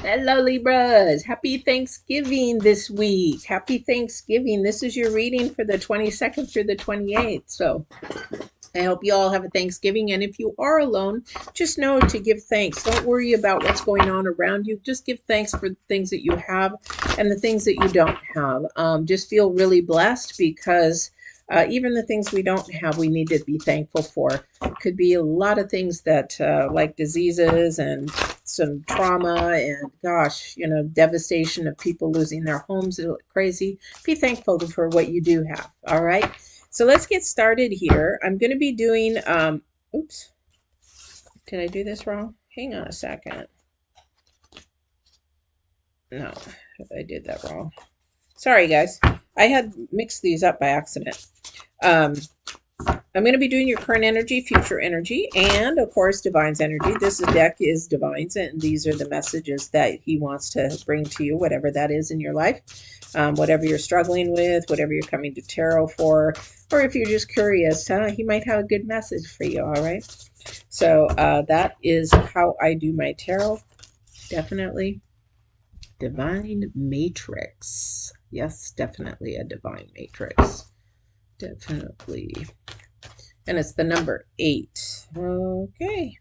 Hello, Libras. Happy Thanksgiving this week. Happy Thanksgiving. This is your reading for the 22nd through the 28th. So I hope you all have a Thanksgiving. And if you are alone, just know to give thanks. Don't worry about what's going on around you. Just give thanks for the things that you have and the things that you don't have. Just feel really blessed because even the things we don't have, we need to be thankful for. It could be a lot of things that, like diseases and some trauma and, gosh, devastation of people losing their homes. Crazy. Be thankful for what you do have. All right. So let's get started here. I'm going to be doing, oops, did I do this wrong? Hang on a second. No, I did that wrong. Sorry, guys. I had mixed these up by accident. Um, I'm going to be doing your current energy, future energy, and of course, Divine's energy. This deck is Divine's, and these are the messages that he wants to bring to you, whatever that is in your life, whatever you're struggling with, whatever you're coming to tarot for, or if you're just curious, he might have a good message for you, all right? So that is how I do my tarot, definitely. Divine Matrix. Yes, definitely a Divine Matrix. Definitely. And it's the number 8. Okay.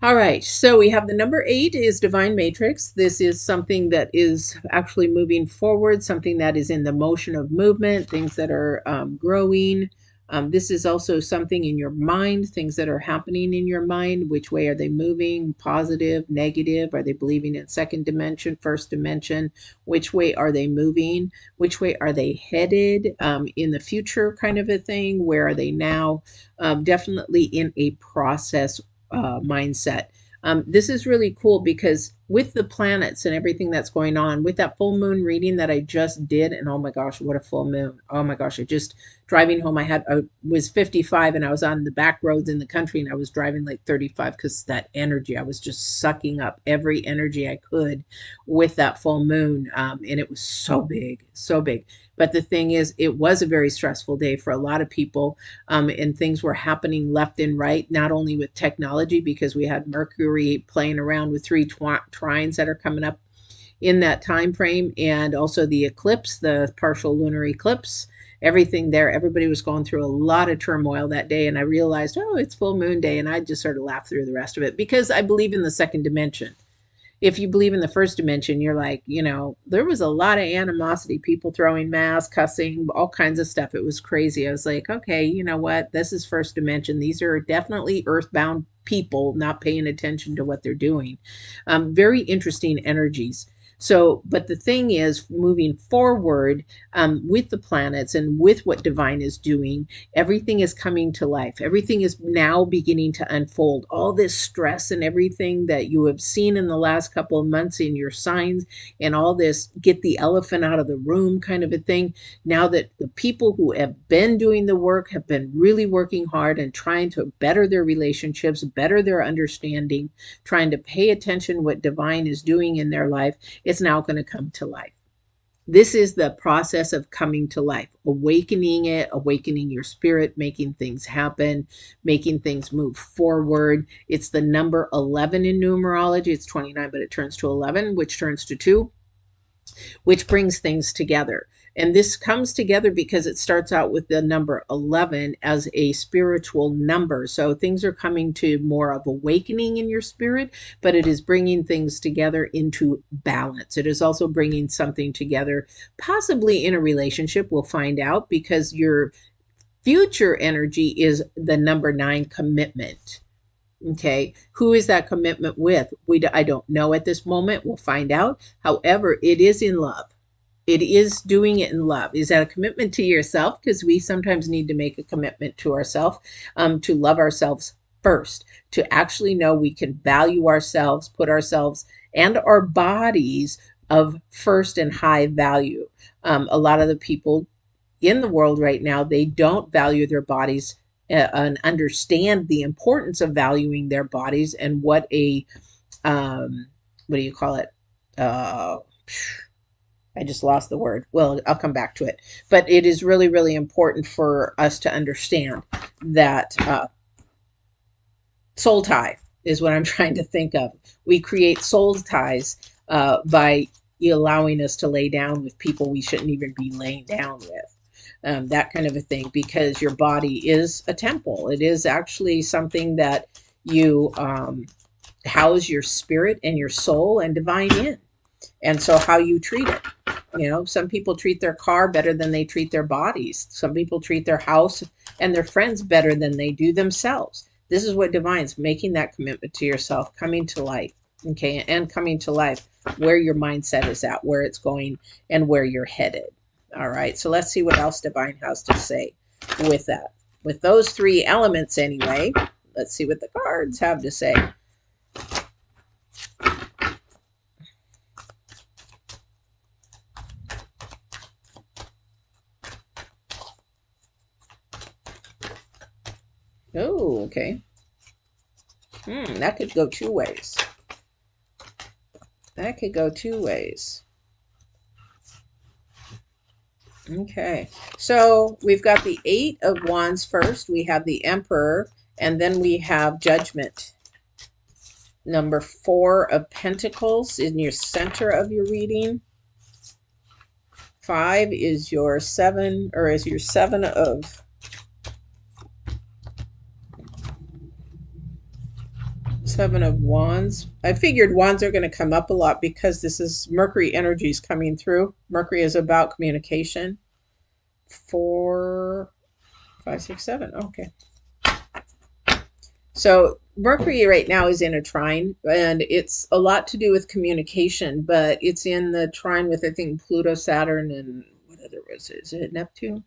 All right, so we have the number 8 is Divine Matrix. This is something that is actually moving forward, something that is in the motion of movement, things that are growing. This is also something in your mind, things that are happening in your mind. Which way are they moving? Positive, negative? Are they believing in second dimension, first dimension? Which way are they moving? Which way are they headed in the future, kind of a thing? Where are they now? Definitely in a process mindset. This is really cool because with the planets and everything that's going on, with that full moon reading that I just did, and oh my gosh, what a full moon! Oh my gosh, I just driving home. I was 55 and I was on the back roads in the country, and I was driving like 35 because that energy, I was just sucking up every energy I could with that full moon, and it was so big, so big. But the thing is, it was a very stressful day for a lot of people, and things were happening left and right, not only with technology, because we had Mercury playing around with 3 trines that are coming up in that time frame, and also the eclipse, the partial lunar eclipse, everything there. Everybody was going through a lot of turmoil that day, and I realized, oh, it's full moon day, and I just sort of laughed through the rest of it because I believe in the second dimension. If you believe in the first dimension, you're like, there was a lot of animosity, people throwing masks, cussing, all kinds of stuff. It was crazy. I was like, okay, you know what? This is first dimension. These are definitely earthbound people not paying attention to what they're doing. Very interesting energies. So, but the thing is, moving forward with the planets and with what Divine is doing, everything is coming to life. Everything is now beginning to unfold. All this stress and everything that you have seen in the last couple of months in your signs, and all this get the elephant out of the room kind of a thing. Now that the people who have been doing the work have been really working hard and trying to better their relationships, better their understanding, trying to pay attention what Divine is doing in their life, it's now going to come to life. This is the process of coming to life, awakening it, awakening your spirit, making things happen, making things move forward. It's the number 11 in numerology. It's 29, but it turns to 11, which turns to 2, which brings things together. And this comes together because it starts out with the number 11 as a spiritual number. So things are coming to more of awakening in your spirit, but it is bringing things together into balance. It is also bringing something together, possibly in a relationship. We'll find out, because your future energy is the number 9, commitment. Okay, who is that commitment with? I don't know at this moment. We'll find out. However, it is in love. It is doing it in love. Is that a commitment to yourself? Because we sometimes need to make a commitment to ourselves, to love ourselves first, to actually know we can value ourselves, put ourselves and our bodies of first and high value. A lot of the people in the world right now, they don't value their bodies and understand the importance of valuing their bodies, and what a what do you call it? I just lost the word. Well, I'll come back to it. But it is really, really important for us to understand that soul tie is what I'm trying to think of. We create soul ties by allowing us to lay down with people we shouldn't even be laying down with. That kind of a thing, because your body is a temple. It is actually something that you house your spirit and your soul and divine in. And so how you treat it. Some people treat their car better than they treat their bodies. Some people treat their house and their friends better than they do themselves. This is what divine's making that commitment to yourself, coming to life, okay, and coming to life where your mindset is at, where it's going, and where you're headed. All right, so let's see what else divine has to say with that. With those three elements anyway, let's see what the cards have to say. Oh, okay. That could go two ways. That could go two ways. Okay, so we've got the Eight of Wands first. We have the Emperor, and then we have Judgment. Number Four of Pentacles in your center of your reading. Five is your seven, or is your Seven of Wands. I figured wands are going to come up a lot because this is Mercury energies coming through. Mercury is about communication. 4, 5, 6, 7. Okay. So Mercury right now is in a trine, and it's a lot to do with communication, but it's in the trine with, I think, Pluto, Saturn, and what other was it? Is it Neptune?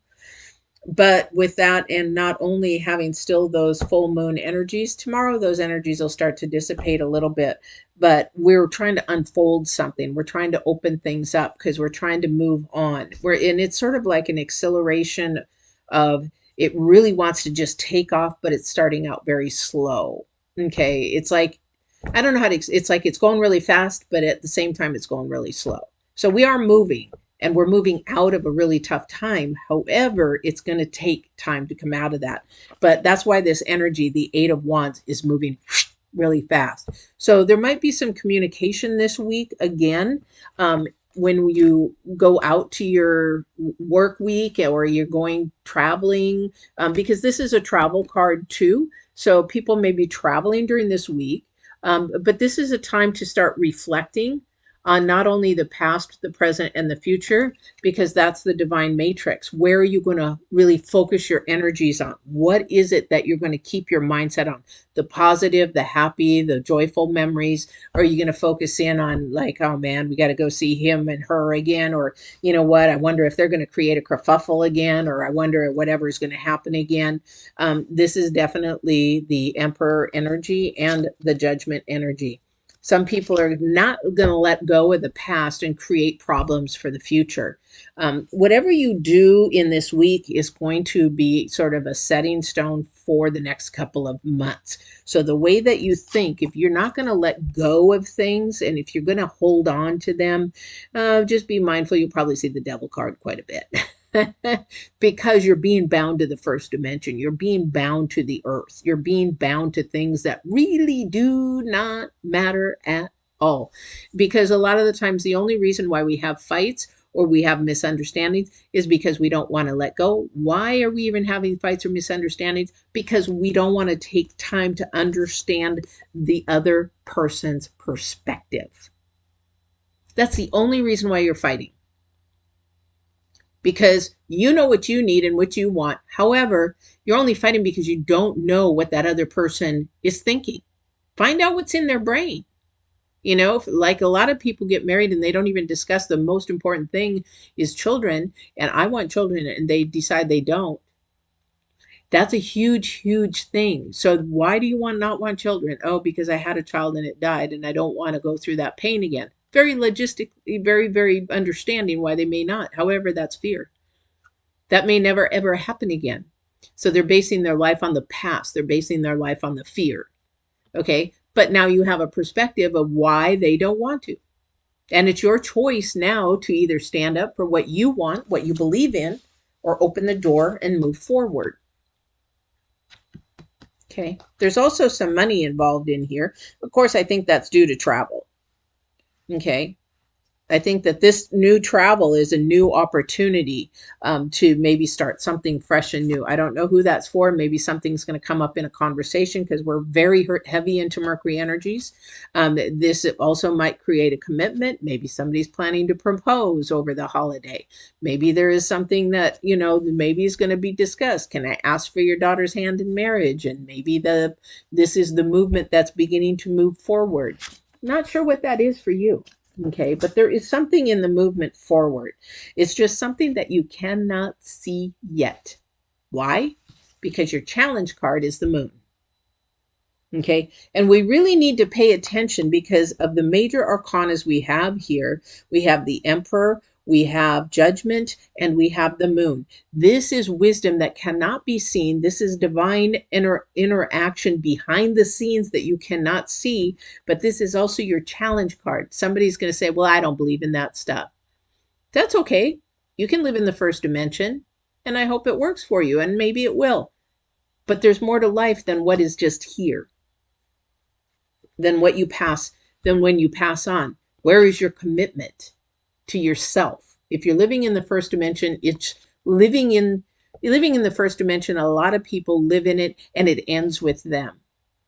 But with that, and not only having still those full moon energies tomorrow, those energies will start to dissipate a little bit. But we're trying to unfold something. We're trying to open things up because we're trying to move on. And it's sort of like an acceleration of, it really wants to just take off, but it's starting out very slow. Okay. It's like, I don't know how to, it's like it's going really fast, but at the same time, it's going really slow. So we are moving. And we're moving out of a really tough time. However, it's going to take time to come out of that. But that's why this energy, the Eight of Wands, is moving really fast. So there might be some communication this week again. When you go out to your work week or you're going traveling, because this is a travel card too. So people may be traveling during this week. But this is a time to start reflecting on not only the past, the present, and the future, because that's the divine matrix. Where are you going to really focus your energies on? What is it that you're going to keep your mindset on? The positive, the happy, the joyful memories? Or are you going to focus in on like, oh man, we got to go see him and her again? Or, you know what, I wonder if they're going to create a kerfuffle again, or I wonder whatever is going to happen again. This is definitely the Emperor energy and the Judgment energy. Some people are not going to let go of the past and create problems for the future. Whatever you do in this week is going to be sort of a setting stone for the next couple of months. So the way that you think, if you're not going to let go of things and if you're going to hold on to them, just be mindful. You'll probably see the devil card quite a bit. Because you're being bound to the first dimension. You're being bound to the earth. You're being bound to things that really do not matter at all. Because a lot of the times, the only reason why we have fights or we have misunderstandings is because we don't want to let go. Why are we even having fights or misunderstandings? Because we don't want to take time to understand the other person's perspective. That's the only reason why you're fighting. Because you know what you need and what you want. However, you're only fighting because you don't know what that other person is thinking. Find out what's in their brain. Like a lot of people get married and they don't even discuss the most important thing is children. And I want children and they decide they don't. That's a huge, huge thing. So why do you not want children? Oh, because I had a child and it died and I don't want to go through that pain again. Very logistically, very, very understanding why they may not. However, that's fear. That may never, ever happen again. So they're basing their life on the past. They're basing their life on the fear. Okay. But now you have a perspective of why they don't want to. And it's your choice now to either stand up for what you want, what you believe in, or open the door and move forward. Okay. There's also some money involved in here. Of course, I think that's due to travel. Okay. I think that this new travel is a new opportunity to maybe start something fresh and new. I don't know who that's for. Maybe something's going to come up in a conversation because we're very heavy into Mercury energies. This also might create a commitment. Maybe somebody's planning to propose over the holiday. Maybe there is something that, you know, maybe is going to be discussed. Can I ask for your daughter's hand in marriage? And maybe this is the movement that's beginning to move forward. Not sure what that is for you. Okay, but there is something in the movement forward. It's just something that you cannot see yet. Why? Because your challenge card is the moon. Okay, and we really need to pay attention because of the major arcanas we have here. We have the Emperor, we have Judgment, and we have the Moon. This is wisdom that cannot be seen. This is divine interaction behind the scenes that you cannot see, but this is also your challenge card. Somebody's going to say, well, I don't believe in that stuff. That's okay. You can live in the first dimension, and I hope it works for you, and maybe it will. But there's more to life than what is just here. Than what you pass, than when you pass on. Where is your commitment to yourself? If you're living in the first dimension, it's living in the first dimension. A lot of people live in it and it ends with them.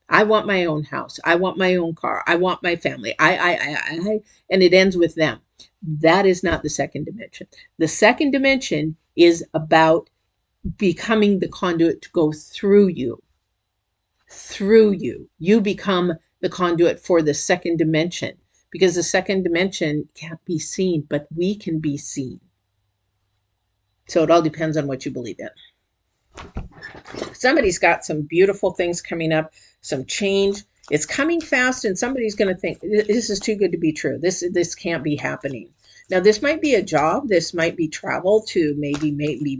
I want my own house. I want my own car. I want my family. And it ends with them. That is not the second dimension. The second dimension is about becoming the conduit to go through you. Through you. You become the conduit for the second dimension because the second dimension can't be seen, but we can be seen. So it all depends on what you believe in. Somebody's got some beautiful things coming up, some change. It's coming fast, and somebody's going to think, this is too good to be true. This can't be happening. Now, this might be a job. This might be travel to maybe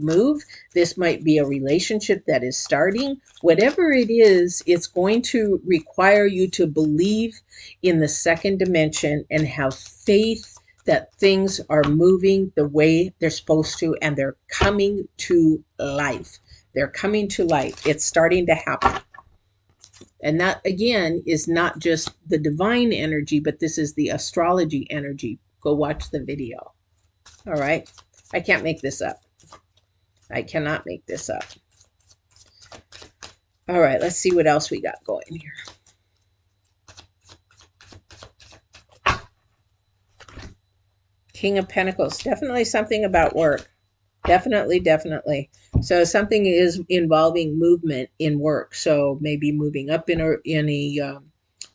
move. This might be a relationship that is starting. Whatever it is, it's going to require you to believe in the second dimension and have faith that things are moving the way they're supposed to, and they're coming to life. They're coming to light. It's starting to happen. And that, again, is not just the divine energy, but this is the astrology energy. Go watch the video. All right. I can't make this up. I cannot make this up. All right. Let's see what else we got going here. King of Pentacles. Definitely something about work. Definitely, definitely. So something is involving movement in work. So maybe moving up in a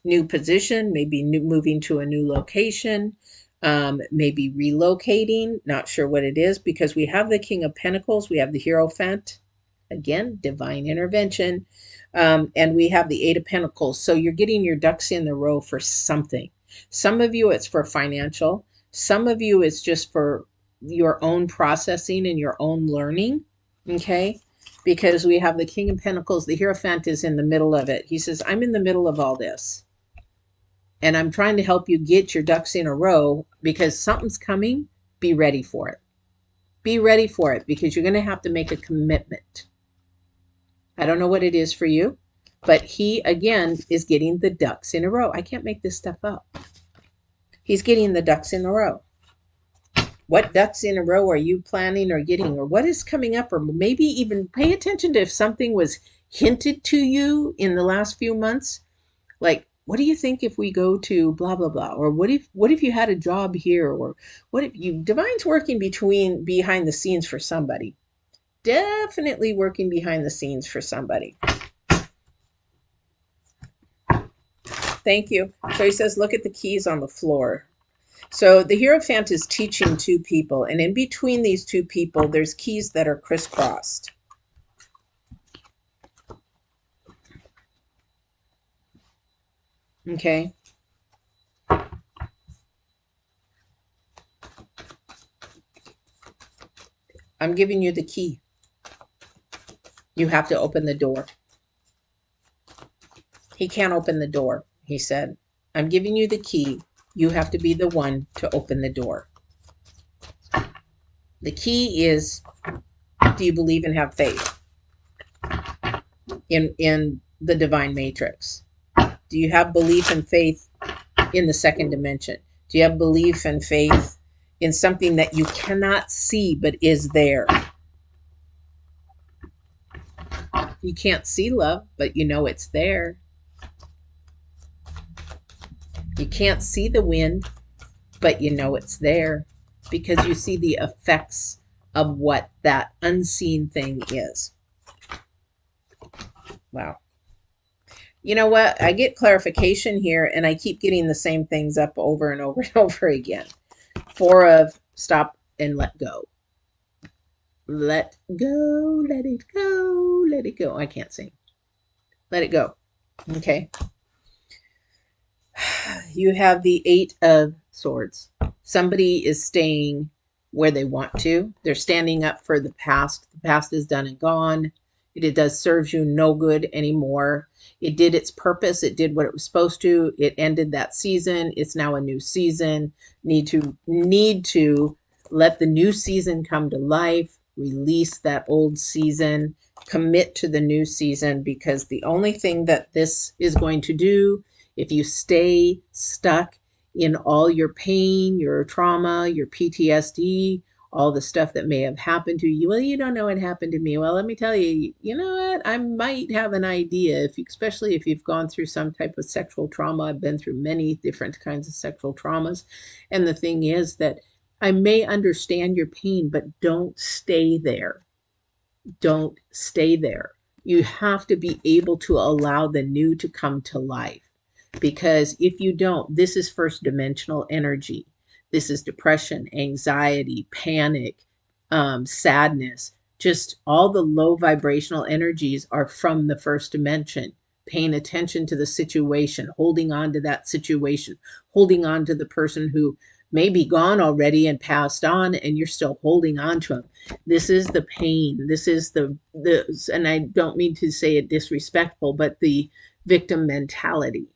new position, maybe moving to a new location, maybe relocating. Not sure what it is because we have the King of Pentacles. We have the Hierophant. Again, divine intervention. And we have the Eight of Pentacles. So you're getting your ducks in the row for something. Some of you, it's for financial. Some of you, it's just for your own processing and your own learning. Okay. Because we have the King of Pentacles. The Hierophant is in the middle of it. He says, I'm in the middle of all this. And I'm trying to help you get your ducks in a row because something's coming. Be ready for it. Be ready for it because you're going to have to make a commitment. I don't know what it is for you, but he, again, is getting the ducks in a row. I can't make this stuff up. He's getting the ducks in a row. What ducks in a row are you planning or getting, or what is coming up? Or maybe even pay attention to if something was hinted to you in the last few months. Like, what do you think if we go to blah, blah, blah? Or what if you had a job here? Or what if you, divine's working behind the scenes for somebody. Definitely working behind the scenes for somebody. Thank you. So he says, look at the keys on the floor. So the Hierophant is teaching two people, and in between these two people, there's keys that are crisscrossed. Okay. I'm giving you the key. You have to open the door. He can't open the door, he said. I'm giving you the key. You have to be the one to open the door. The key is, do you believe and have faith in the divine matrix? Do you have belief and faith in the second dimension? Do you have belief and faith in something that you cannot see but is there? You can't see love, but you know it's there. You can't see the wind, but you know it's there because you see the effects of what that unseen thing is. Wow. You know what? I get clarification here and I keep getting the same things up over and over and over again. 4 of stop and let go. Let go, let it go, let it go. I can't sing. Let it go. Okay. You have the 8 of Swords. Somebody is staying where they want to. They're standing up for the past. The past is done and gone. It does serve you no good anymore. It did its purpose. It did what it was supposed to. It ended that season. It's now a new season. Need to let the new season come to life. Release that old season. Commit to the new season, because the only thing that this is going to do, if you stay stuck in all your pain, your trauma, your PTSD, all the stuff that may have happened to you. Well, you don't know what happened to me. Well, let me tell you, you know what? I might have an idea, especially if you've gone through some type of sexual trauma. I've been through many different kinds of sexual traumas. And the thing is that I may understand your pain, but don't stay there. Don't stay there. You have to be able to allow the new to come to life. Because if you don't, this is first dimensional energy. This is depression, anxiety, panic, sadness. Just all the low vibrational energies are from the first dimension. Paying attention to the situation, holding on to that situation, holding on to the person who may be gone already and passed on, and you're still holding on to them. This is the pain. This is the and I don't mean to say it disrespectful, but the victim mentality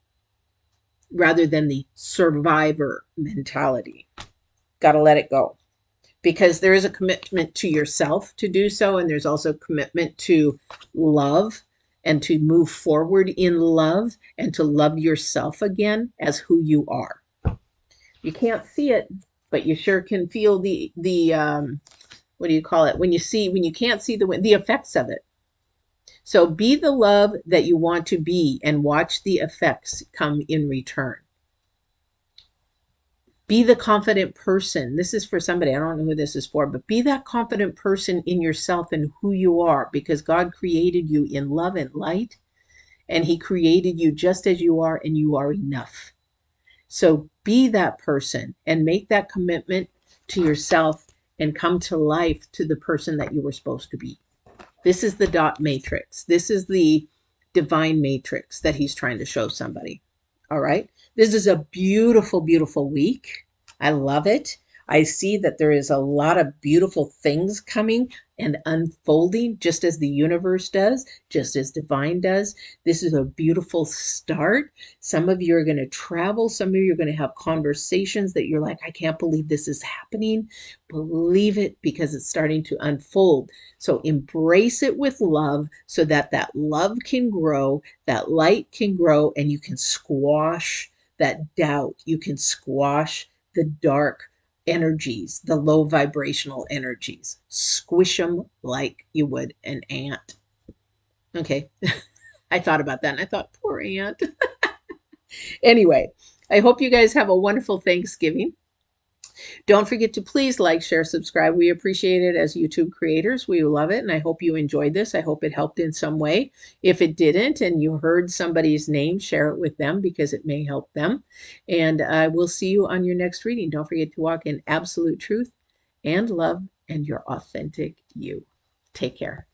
rather than the survivor mentality. Got to let it go, because there is a commitment to yourself to do so, and there's also commitment to love and to move forward in love and to love yourself again as who you are. You can't see it, but you sure can feel the what do you call it, when you can't see the effects of it. So be the love that you want to be and watch the effects come in return. Be the confident person. This is for somebody. I don't know who this is for, but be that confident person in yourself and who you are, because God created you in love and light, and He created you just as you are, and you are enough. So be that person and make that commitment to yourself and come to life to the person that you were supposed to be. This is the dot matrix. This is the divine matrix that He's trying to show somebody. All right. This is a beautiful, beautiful week. I love it. I see that there is a lot of beautiful things coming and unfolding, just as the universe does, just as divine does. This is a beautiful start. Some of you are going to travel. Some of you are going to have conversations that you're like, I can't believe this is happening. Believe it, because it's starting to unfold. So embrace it with love, so that that love can grow, that light can grow, and you can squash that doubt. You can squash the dark energies, the low vibrational energies. Squish them like you would an ant. Okay. I thought about that and I thought, poor ant. Anyway, I hope you guys have a wonderful Thanksgiving. Don't forget to please like, share, subscribe. We appreciate it as YouTube creators. We love it, and I hope you enjoyed this. I hope it helped in some way. If it didn't and you heard somebody's name, share it with them, because it may help them. And I will see you on your next reading. Don't forget to walk in absolute truth and love and your authentic you. Take care.